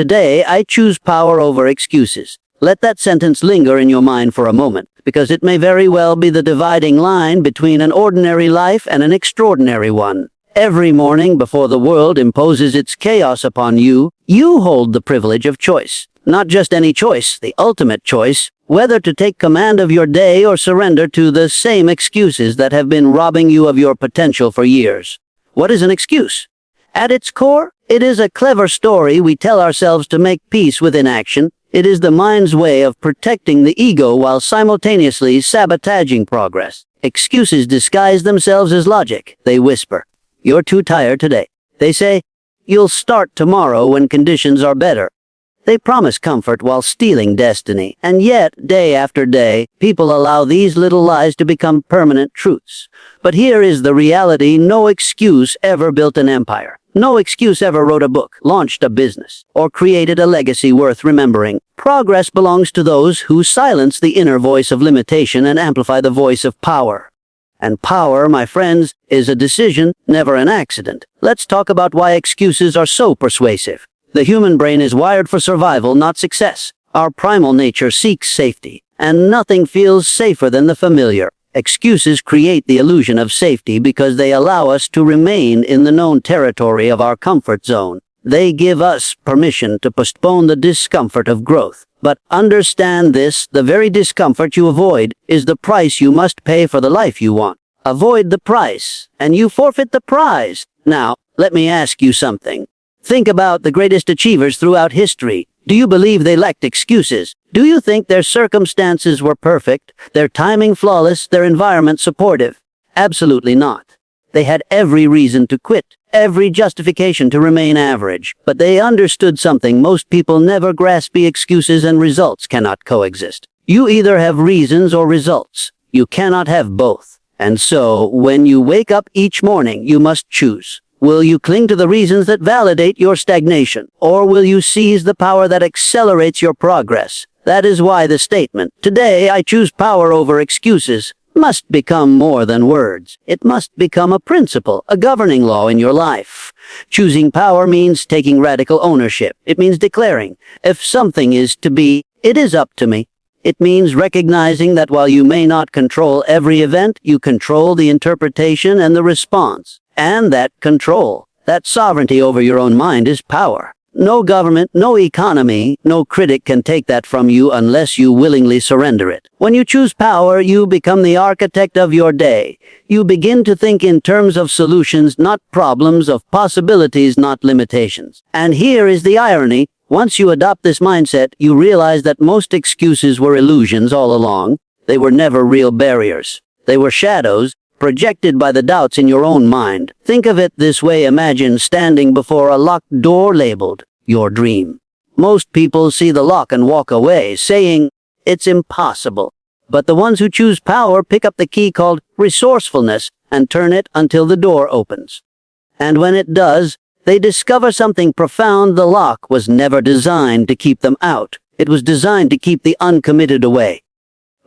Today, I choose power over excuses. Let that sentence linger in your mind for a moment, because it may very well be the dividing line between an ordinary life and an extraordinary one. Every morning before the world imposes its chaos upon you, you hold the privilege of choice. Not just any choice, the ultimate choice, whether to take command of your day or surrender to the same excuses that have been robbing you of your potential for years. What is an excuse? At its core, it is a clever story we tell ourselves to make peace with inaction. It is the mind's way of protecting the ego while simultaneously sabotaging progress. Excuses disguise themselves as logic. They whisper, "You're too tired today." They say, "You'll start tomorrow when conditions are better." They promise comfort while stealing destiny. And yet, day after day, people allow these little lies to become permanent truths. But here is the reality: no excuse ever built an empire. No excuse ever wrote a book, launched a business, or created a legacy worth remembering. Progress belongs to those who silence the inner voice of limitation and amplify the voice of power. And power, my friends, is a decision, never an accident. Let's talk about why excuses are so persuasive. The human brain is wired for survival, not success. Our primal nature seeks safety, and nothing feels safer than the familiar. Excuses create the illusion of safety because they allow us to remain in the known territory of our comfort zone. They give us permission to postpone the discomfort of growth. But understand this: the very discomfort you avoid is the price you must pay for the life you want. Avoid the price, and you forfeit the prize. Now, let me ask you something. Think about the greatest achievers throughout history. Do you believe they lacked excuses? Do you think their circumstances were perfect, their timing flawless, their environment supportive? Absolutely not. They had every reason to quit, every justification to remain average. But they understood something most people never grasp: excuses and results cannot coexist. You either have reasons or results. You cannot have both. And so, when you wake up each morning, you must choose. Will you cling to the reasons that validate your stagnation, or will you seize the power that accelerates your progress? That is why the statement, "Today I choose power over excuses," must become more than words. It must become a principle, a governing law in your life. Choosing power means taking radical ownership. It means declaring, if something is to be, it is up to me. It means recognizing that while you may not control every event, you control the interpretation and the response. And that control, that sovereignty over your own mind, is power. No government, no economy, no critic can take that from you unless you willingly surrender it. When you choose power, you become the architect of your day. You begin to think in terms of solutions, not problems, of possibilities, not limitations. And here is the irony. Once you adopt this mindset, you realize that most excuses were illusions all along. They were never real barriers. They were shadows, projected by the doubts in your own mind. Think of it this way: imagine standing before a locked door labeled your dream. Most people see the lock and walk away, saying, "It's impossible." But the ones who choose power pick up the key called resourcefulness and turn it until the door opens. And when it does, they discover something profound: the lock was never designed to keep them out. It was designed to keep the uncommitted away.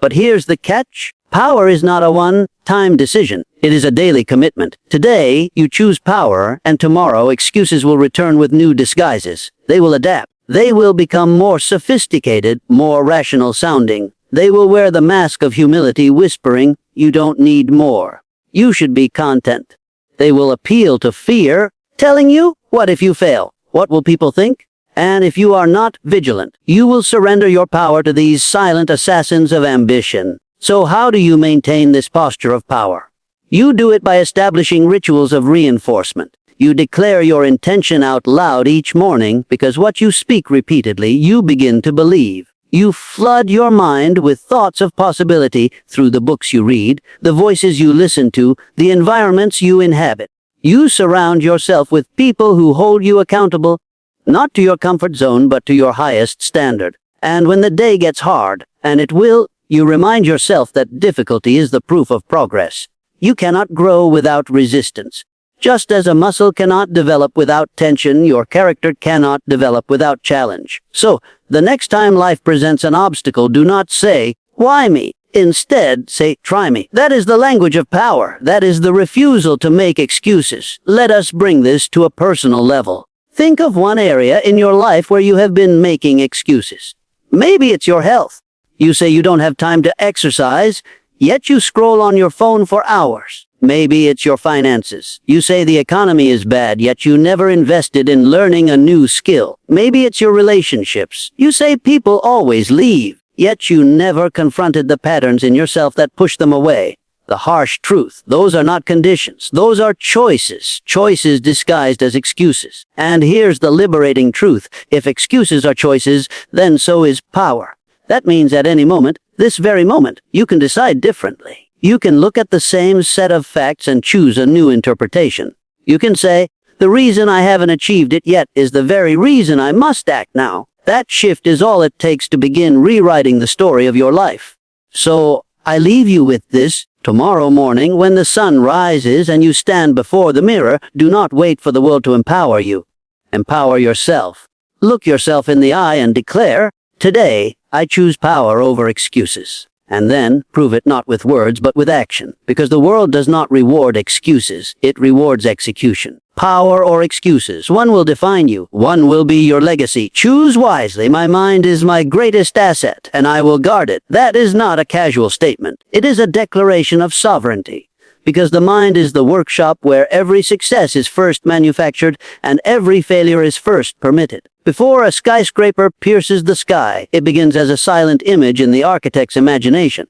But here's the catch. Power is not a one-time decision. It is a daily commitment. Today, you choose power, and tomorrow excuses will return with new disguises. They will adapt. They will become more sophisticated, more rational sounding. They will wear the mask of humility, whispering, "You don't need more. You should be content." They will appeal to fear, telling you, "What if you fail? What will people think?" And if you are not vigilant, you will surrender your power to these silent assassins of ambition. So how do you maintain this posture of power? You do it by establishing rituals of reinforcement. You declare your intention out loud each morning, because what you speak repeatedly, you begin to believe. You flood your mind with thoughts of possibility through the books you read, the voices you listen to, the environments you inhabit. You surround yourself with people who hold you accountable, not to your comfort zone, but to your highest standard. And when the day gets hard, and it will, you remind yourself that difficulty is the proof of progress. You cannot grow without resistance. Just as a muscle cannot develop without tension, your character cannot develop without challenge. So, the next time life presents an obstacle, do not say, "Why me?" Instead, say, "Try me." That is the language of power. That is the refusal to make excuses. Let us bring this to a personal level. Think of one area in your life where you have been making excuses. Maybe it's your health. You say you don't have time to exercise, yet you scroll on your phone for hours. Maybe it's your finances. You say the economy is bad, yet you never invested in learning a new skill. Maybe it's your relationships. You say people always leave, yet you never confronted the patterns in yourself that push them away. The harsh truth, those are not conditions. Those are choices. Choices disguised as excuses. And here's the liberating truth. If excuses are choices, then so is power. That means at any moment, this very moment, you can decide differently. You can look at the same set of facts and choose a new interpretation. You can say, the reason I haven't achieved it yet is the very reason I must act now. That shift is all it takes to begin rewriting the story of your life. So, I leave you with this. Tomorrow morning, when the sun rises and you stand before the mirror, do not wait for the world to empower you. Empower yourself. Look yourself in the eye and declare, today, I choose power over excuses. And then, prove it not with words but with action. Because the world does not reward excuses, it rewards execution. Power or excuses, one will define you, one will be your legacy. Choose wisely. My mind is my greatest asset, and I will guard it. That is not a casual statement. It is a declaration of sovereignty. Because the mind is the workshop where every success is first manufactured and every failure is first permitted. Before a skyscraper pierces the sky, it begins as a silent image in the architect's imagination.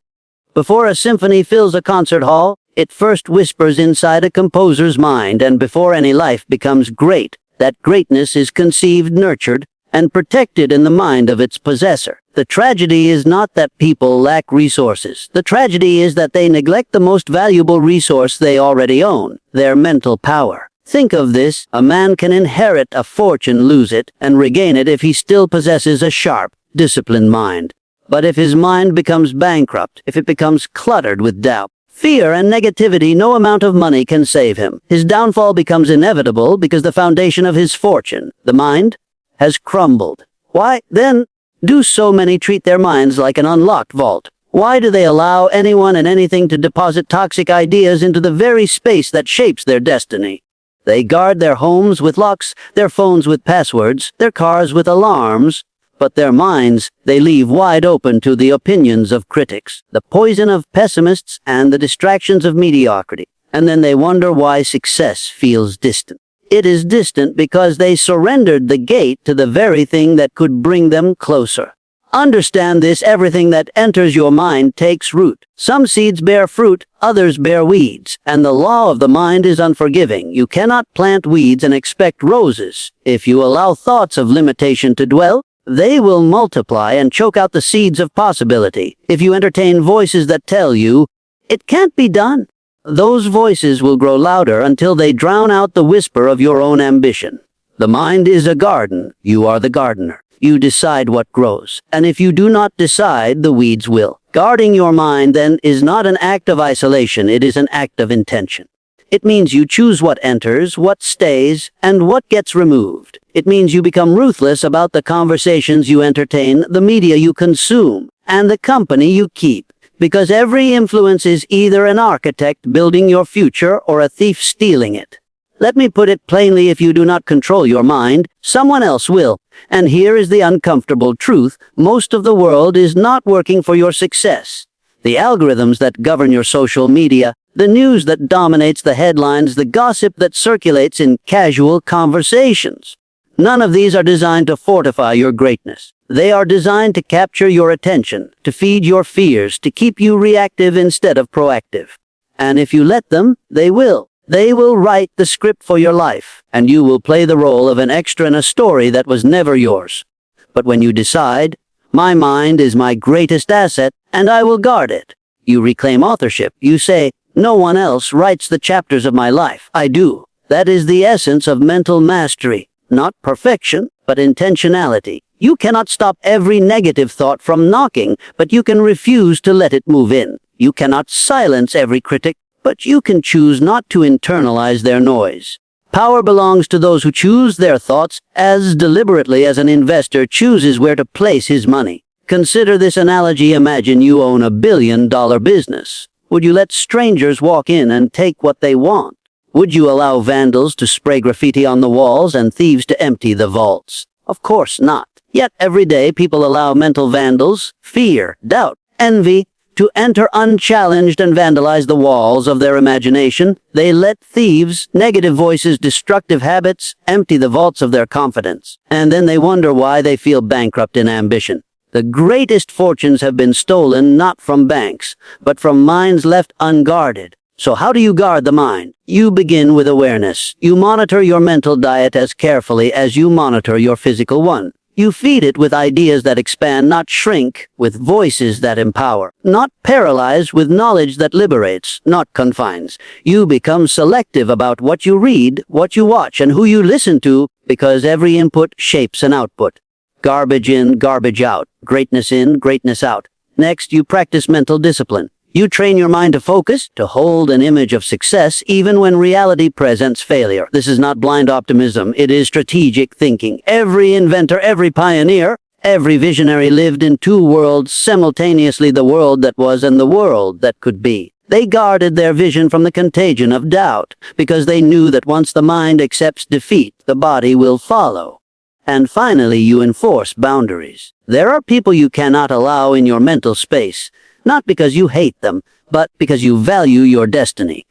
Before a symphony fills a concert hall, it first whispers inside a composer's mind, and before any life becomes great, that greatness is conceived, nurtured, and protected in the mind of its possessor. The tragedy is not that people lack resources. The tragedy is that they neglect the most valuable resource they already own, their mental power. Think of this, a man can inherit a fortune, lose it, and regain it if he still possesses a sharp, disciplined mind. But if his mind becomes bankrupt, if it becomes cluttered with doubt, fear and negativity, no amount of money can save him. His downfall becomes inevitable because the foundation of his fortune, the mind, has crumbled. Why, then, do so many treat their minds like an unlocked vault? Why do they allow anyone and anything to deposit toxic ideas into the very space that shapes their destiny? They guard their homes with locks, their phones with passwords, their cars with alarms, but their minds they leave wide open to the opinions of critics, the poison of pessimists, and the distractions of mediocrity. And then they wonder why success feels distant. It is distant because they surrendered the gate to the very thing that could bring them closer. Understand this, everything that enters your mind takes root. Some seeds bear fruit, others bear weeds, and the law of the mind is unforgiving. You cannot plant weeds and expect roses. If you allow thoughts of limitation to dwell, they will multiply and choke out the seeds of possibility. If you entertain voices that tell you, it can't be done, those voices will grow louder until they drown out the whisper of your own ambition. The mind is a garden. You are the gardener. You decide what grows. And if you do not decide, the weeds will. Guarding your mind, then, is not an act of isolation. It is an act of intention. It means you choose what enters, what stays, and what gets removed. It means you become ruthless about the conversations you entertain, the media you consume, and the company you keep. Because every influence is either an architect building your future or a thief stealing it. Let me put it plainly, if you do not control your mind, someone else will. And here is the uncomfortable truth: most of the world is not working for your success. The algorithms that govern your social media, the news that dominates the headlines, the gossip that circulates in casual conversations. None of these are designed to fortify your greatness. They are designed to capture your attention, to feed your fears, to keep you reactive instead of proactive. And if you let them, they will. They will write the script for your life, and you will play the role of an extra in a story that was never yours. But when you decide, my mind is my greatest asset, and I will guard it, you reclaim authorship. You say, no one else writes the chapters of my life. I do. That is the essence of mental mastery. Not perfection, but intentionality. You cannot stop every negative thought from knocking, but you can refuse to let it move in. You cannot silence every critic, but you can choose not to internalize their noise. Power belongs to those who choose their thoughts as deliberately as an investor chooses where to place his money. Consider this analogy. Imagine you own $1 billion business. Would you let strangers walk in and take what they want? Would you allow vandals to spray graffiti on the walls and thieves to empty the vaults? Of course not. Yet every day people allow mental vandals, fear, doubt, envy, to enter unchallenged and vandalize the walls of their imagination. They let thieves, negative voices, destructive habits empty the vaults of their confidence. And then they wonder why they feel bankrupt in ambition. The greatest fortunes have been stolen not from banks, but from minds left unguarded. So how do you guard the mind? You begin with awareness. You monitor your mental diet as carefully as you monitor your physical one. You feed it with ideas that expand, not shrink, with voices that empower, not paralyze, with knowledge that liberates, not confines. You become selective about what you read, what you watch, and who you listen to, because every input shapes an output. Garbage in, garbage out. Greatness in, greatness out. Next, you practice mental discipline. You train your mind to focus, to hold an image of success even when reality presents failure. This is not blind optimism, it is strategic thinking. Every inventor, every pioneer, every visionary lived in two worlds simultaneously, the world that was and the world that could be. They guarded their vision from the contagion of doubt, because they knew that once the mind accepts defeat, the body will follow. And finally, you enforce boundaries. There are people you cannot allow in your mental space, not because you hate them, but because you value your destiny.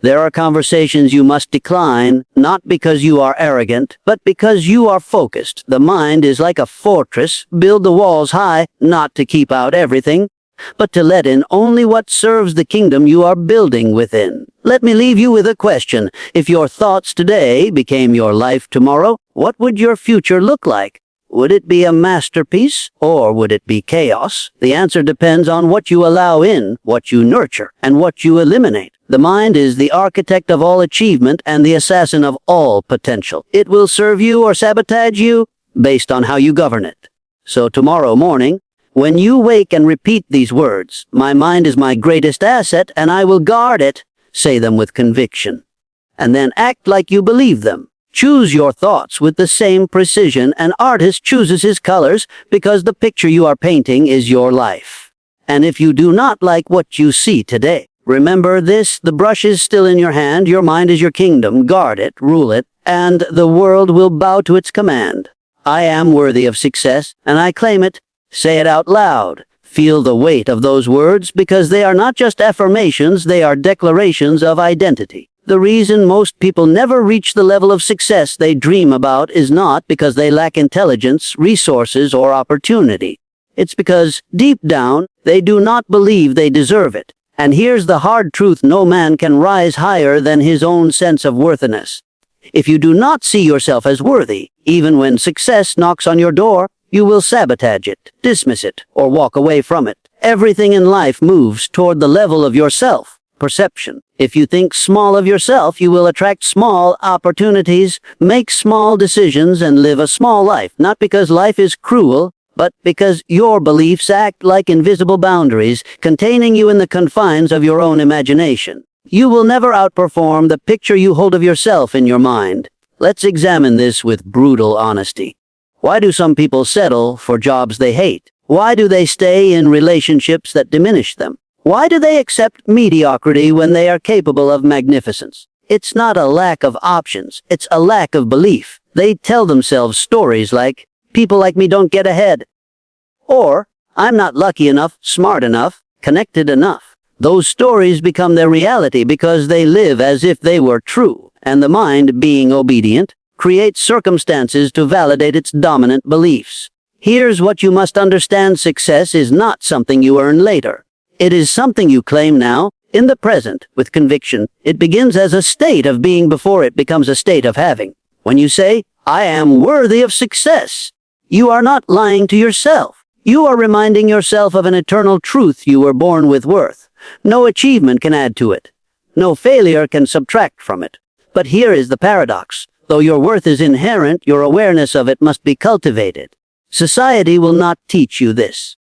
There are conversations you must decline, not because you are arrogant, but because you are focused. The mind is like a fortress. Build the walls high, not to keep out everything, but to let in only what serves the kingdom you are building within. Let me leave you with a question. If your thoughts today became your life tomorrow, what would your future look like? Would it be a masterpiece, or would it be chaos? The answer depends on what you allow in, what you nurture, and what you eliminate. The mind is the architect of all achievement and the assassin of all potential. It will serve you or sabotage you based on how you govern it. So tomorrow morning, when you wake and repeat these words, "My mind is my greatest asset and I will guard it," say them with conviction. And then act like you believe them. Choose your thoughts with the same precision an artist chooses his colors, because the picture you are painting is your life. And if you do not like what you see today, remember this: the brush is still in your hand, your mind is your kingdom. Guard it, rule it, and the world will bow to its command. I am worthy of success, and I claim it. Say it out loud. Feel the weight of those words, because they are not just affirmations, they are declarations of identity. The reason most people never reach the level of success they dream about is not because they lack intelligence, resources, or opportunity. It's because, deep down, they do not believe they deserve it. And here's the hard truth: no man can rise higher than his own sense of worthiness. If you do not see yourself as worthy, even when success knocks on your door, you will sabotage it, dismiss it, or walk away from it. Everything in life moves toward the level of your self-perception. If you think small of yourself, you will attract small opportunities, make small decisions, and live a small life, not because life is cruel, but because your beliefs act like invisible boundaries, containing you in the confines of your own imagination. You will never outperform the picture you hold of yourself in your mind. Let's examine this with brutal honesty. Why do some people settle for jobs they hate? Why do they stay in relationships that diminish them? Why do they accept mediocrity when they are capable of magnificence? It's not a lack of options, it's a lack of belief. They tell themselves stories like, "People like me don't get ahead," or "I'm not lucky enough, smart enough, connected enough." Those stories become their reality because they live as if they were true, and the mind, being obedient, creates circumstances to validate its dominant beliefs. Here's what you must understand: success is not something you earn later. It is something you claim now, in the present, with conviction. It begins as a state of being before it becomes a state of having. When you say, "I am worthy of success," you are not lying to yourself. You are reminding yourself of an eternal truth: you were born with worth. No achievement can add to it. No failure can subtract from it. But here is the paradox. Though your worth is inherent, your awareness of it must be cultivated. Society will not teach you this.